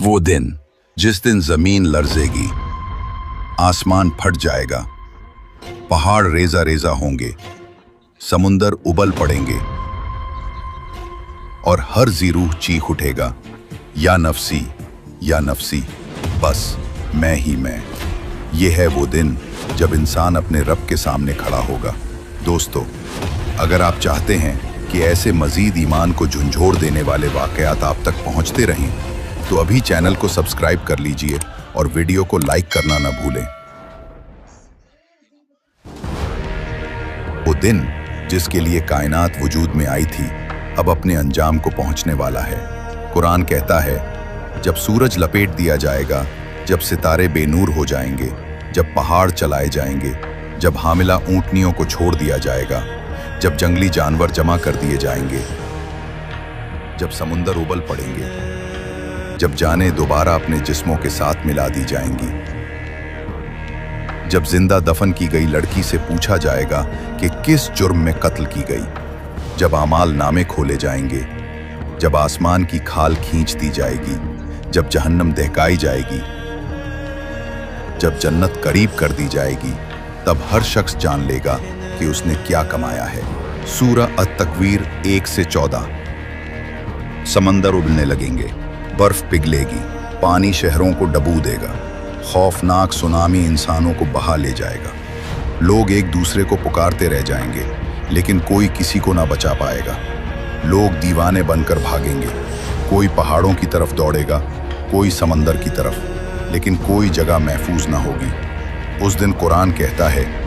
वो दिन जिस दिन जमीन लर्जेगी, आसमान फट जाएगा, पहाड़ रेजा रेजा होंगे, समुंदर उबल पड़ेंगे और हर जी रूह चीख उठेगा, या नफसी या नफसी, बस मैं ही मैं। ये है वो दिन जब इंसान अपने रब के सामने खड़ा होगा। दोस्तों, अगर आप चाहते हैं कि ऐसे मजीद ईमान को झंझोर देने वाले वाकयात आप तक पहुंचते रहें, तो अभी चैनल को सब्सक्राइब कर लीजिए और वीडियो को लाइक करना न भूलें। वो दिन जिसके लिए कायनात वजूद में आई थी, अब अपने अंजाम को पहुंचने वाला है। कुरान कहता है, जब सूरज लपेट दिया जाएगा, जब सितारे बेनूर हो जाएंगे, जब पहाड़ चलाए जाएंगे, जब हामिला ऊंटनियों को छोड़ दिया जाएगा, जब जंगली जानवर जमा कर दिए जाएंगे, जब समुंदर उबल पड़ेंगे, जब जानें दोबारा अपने जिस्मों के साथ मिला दी जाएंगी, जब जिंदा दफन की गई लड़की से पूछा जाएगा कि किस जुर्म में कत्ल की गई, जब आमाल नामे खोले जाएंगे, जब आसमान की खाल खींच दी जाएगी, जब जहन्नम दहकाई जाएगी, जब जन्नत करीब कर दी जाएगी, तब हर शख्स जान लेगा कि उसने क्या कमाया है। सूरह अत-तकवीर 1 से 14। समंदर उबलने लगेंगे, बर्फ पिघलेगी, पानी शहरों को डबो देगा, खौफनाक सुनामी इंसानों को बहा ले जाएगा। लोग एक दूसरे को पुकारते रह जाएंगे, लेकिन कोई किसी को ना बचा पाएगा। लोग दीवाने बनकर भागेंगे, कोई पहाड़ों की तरफ दौड़ेगा, कोई समंदर की तरफ, लेकिन कोई जगह महफूज ना होगी। उस दिन कुरान कहता है,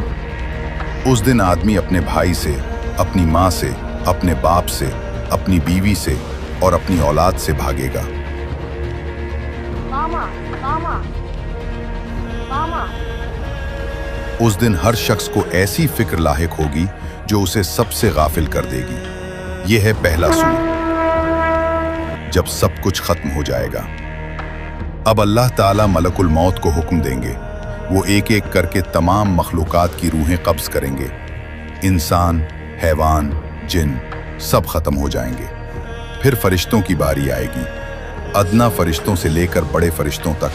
उस दिन आदमी अपने भाई से, अपनी माँ से, अपने बाप से, अपनी बीवी से और अपनी औलाद से भागेगा। मामा, मामा, मामा। उस दिन हर शख्स को ऐसी फिक्र लाहिक होगी जो उसे सबसे गाफिल कर देगी। यह है पहला सूर, जब सब कुछ खत्म हो जाएगा। अब अल्लाह ताला मलकुल मौत को हुक्म देंगे, वो एक एक करके तमाम मखलूकात की रूहें कब्ज करेंगे। इंसान, हैवान, जिन सब खत्म हो जाएंगे। फिर फरिश्तों की बारी आएगी, अदना फरिश्तों से लेकर बड़े फरिश्तों तक,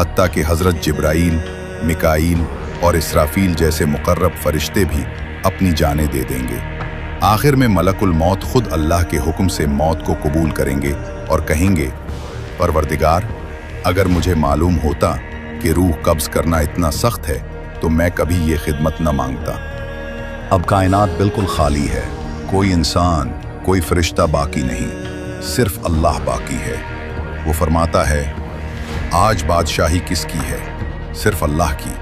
हत्ता कि हजरत जिब्राईल, मिकाईल और इसराफील जैसे मुकर्रब फरिश्ते भी अपनी जानें दे देंगे। आखिर में मलकुल मौत खुद अल्लाह के हुक्म से मौत को कबूल करेंगे और कहेंगे, परवरदिगार, अगर मुझे मालूम होता कि रूह कब्ज करना इतना सख्त है तो मैं कभी ये खिदमत न मांगता। अब कायनात बिल्कुल खाली है, कोई इंसान, कोई फरिश्ता बाकी नहीं, सिर्फ अल्लाह बाकी है। वो फरमाता है, आज बादशाही किसकी है? सिर्फ अल्लाह की,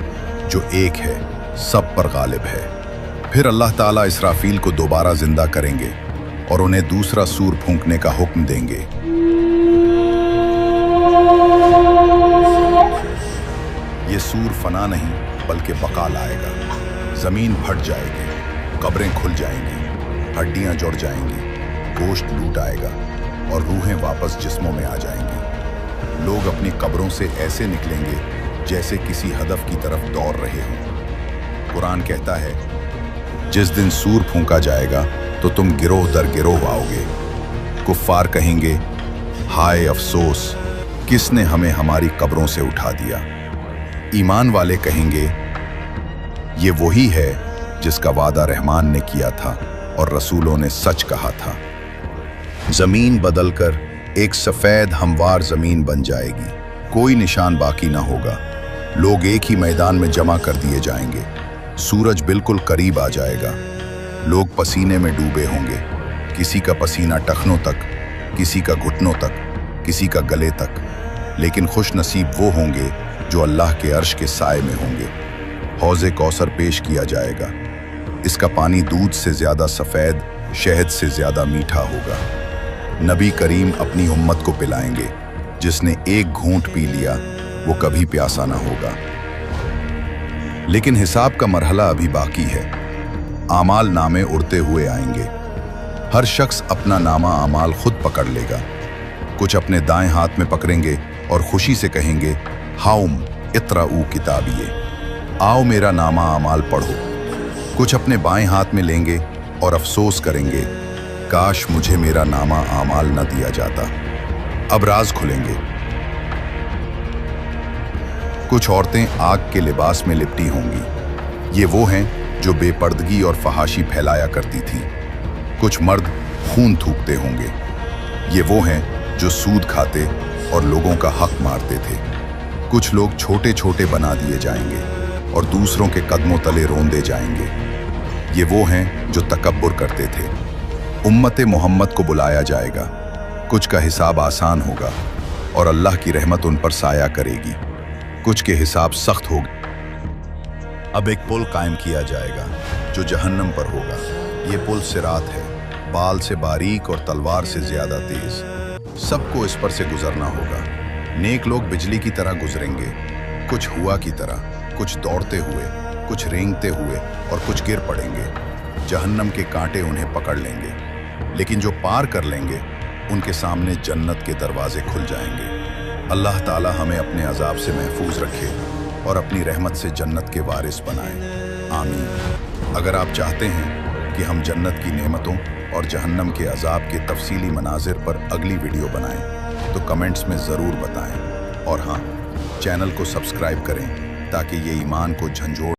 जो एक है, सब पर गालिब है। फिर अल्लाह ताला इसराफील को दोबारा जिंदा करेंगे और उन्हें दूसरा सूर फूंकने का हुक्म देंगे। ये सूर फना नहीं बल्कि बका लाएगा। जमीन फट जाएगी, कब्रें खुल जाएंगी, हड्डियां जुड़ जाएंगी, गोश्त लूट आएगा और रूहें वापस जिस्मों में आ जाएंगी। लोग अपनी कब्रों से ऐसे निकलेंगे जैसे किसी हदफ की तरफ दौड़ रहे हों। कुरान कहता है, जिस दिन सूर फूंका जाएगा तो तुम गिरोह दर गिरोह आओगे। कुफ्फार कहेंगे, हाय अफसोस, किसने हमें हमारी कब्रों से उठा दिया। ईमान वाले कहेंगे, ये वही है जिसका वादा रहमान ने किया था और रसूलों ने सच कहा था। जमीन बदलकर एक सफेद हमवार जमीन बन जाएगी, कोई निशान बाकी ना होगा। लोग एक ही मैदान में जमा कर दिए जाएंगे। सूरज बिल्कुल करीब आ जाएगा। लोग पसीने में डूबे होंगे, किसी का पसीना टखनों तक, किसी का घुटनों तक, किसी का गले तक, लेकिन खुश नसीब वो होंगे जो अल्लाह के अर्श के साए में होंगे। हौज़े कौसर पेश किया जाएगा। इसका पानी दूध से ज्यादा सफेद, शहद से ज्यादा मीठा होगा। नबी करीम अपनी उम्मत को पिलाएंगे। जिसने एक घूंट पी लिया वो कभी प्यासा ना होगा। लेकिन हिसाब का मरहला अभी बाकी है। आमाल नामे उड़ते हुए आएंगे। हर शख्स अपना नामा आमाल खुद पकड़ लेगा। कुछ अपने दाएं हाथ में पकड़ेंगे और खुशी से कहेंगे, हाउम इतराऊ किताबिये, आओ मेरा नामा आमाल पढ़ो। कुछ अपने बाएं हाथ में लेंगे और अफसोस करेंगे, काश मुझे मेरा नामा आमाल न दिया जाता। अब राज खुलेंगे। कुछ औरतें आग के लिबास में लिपटी होंगी। ये वो हैं जो बेपर्दगी और फहाशी फैलाया करती थीं। कुछ मर्द खून थूकते होंगे। ये वो हैं जो सूद खाते और लोगों का हक मारते थे। कुछ लोग छोटे छोटे बना दिए जाएंगे और दूसरों के कदमों तले रोंदे जाएंगे। ये वो हैं जो तकब्बुर करते थे। उम्मते मोहम्मद को बुलाया जाएगा। कुछ का हिसाब आसान होगा और अल्लाह की रहमत उन पर साया करेगी। कुछ के हिसाब सख्त होगा। अब एक पुल कायम किया जाएगा जो जहन्नम पर होगा। ये पुल सिरात है, बाल से बारीक और तलवार से ज्यादा तेज। सबको इस पर से गुजरना होगा। नेक लोग बिजली की तरह गुजरेंगे, कुछ हुआ की तरह, कुछ दौड़ते हुए, कुछ रेंगते हुए और कुछ गिर पड़ेंगे। जहन्नम के कांटे उन्हें पकड़ लेंगे, लेकिन जो पार कर लेंगे उनके सामने जन्नत के दरवाजे खुल जाएंगे। अल्लाह ताला हमें अपने अजाब से महफूज रखे और अपनी रहमत से जन्नत के वारिस बनाए। आमीन। अगर आप चाहते हैं कि हम जन्नत की नेमतों और जहन्नम के अजाब के तफसीली मनाजिर पर अगली वीडियो बनाएं तो कमेंट्स में ज़रूर बताएं। और हाँ, चैनल को सब्सक्राइब करें ताकि ये ईमान को झंझोड़